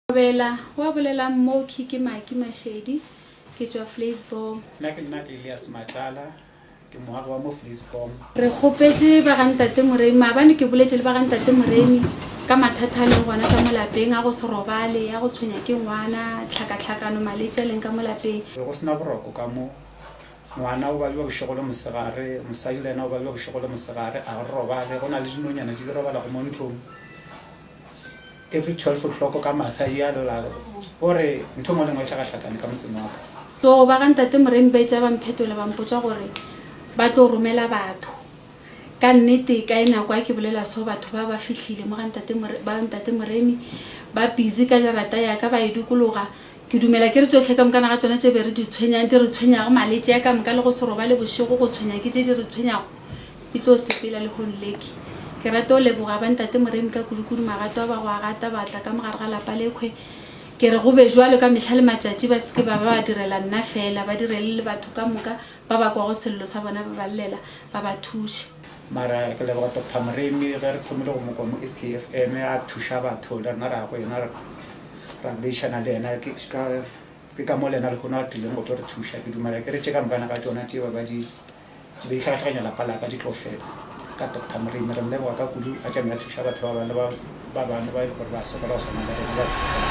Bela wa bolela mo ke Maki Mashedi ke tswa Fleisbom. Nna ke Elias Matala ke moagi wa mo Fleisbom. Re gopetse ba ga ntate Moremi maabane ke boletse le ba ga ntate Moremi ka mathata le gona ka molapeng a go se robale ya go tshwenya ke ngwana tlhakatlhakano malwetse leng ka molapeng. Go sena boroko ka mo ngwana o ba yo boshogolo mosegare mosadi le ena o ba yo boshogolo mosegare a robale go na le dinonyana di robala go mo ntlong every 12 o'clock ka masa ya la ore ntho mo lengwe tlhakatlhakane ka motseng wa ka. So ba ga ntate Moremi ba itse ba mphetola ba mpotsa gore ba tlo romela batho ka nnete ka ena kwa ke bolela so batho ba fihlile mo ga ntate Moremi ba busy ka jarata ya ka ba edukologa ke dumela ke re tsotlhe ka mokana ga tsona tse be re di tshwenyang di re tshwenya go maletse ya ka moka le go se robale bošego go tshwenya ke tse di re tshwenyago ke tlo sepela le go nleki ke rata o leboga ba ntate Moremi ka kudu magato ba go agata batla ka mogare ga lapa lekhwe ke re go be jwalo ka mehla le matšatši ba se ke ba direla nna fela ba direle le batho ka moka ba ba kwa go sello sa bona ba ballela ba ba thuše mara ke leboga Dr. Moremi ge re thomile go mo kwa mo SKFM a thuša batho le rena ra go yena ra beishana le ena ke ka mo le ena le gona a tileng go tlo re thuša ke dumela ke re tše ka mokana ka tsona tee ba di beishaganya lapa la ka di tlo fela ka Dr. Moremi re leboga ka kudu a tšamea thuša batho ba bane ba e le gore ba sokola go swana le rena ba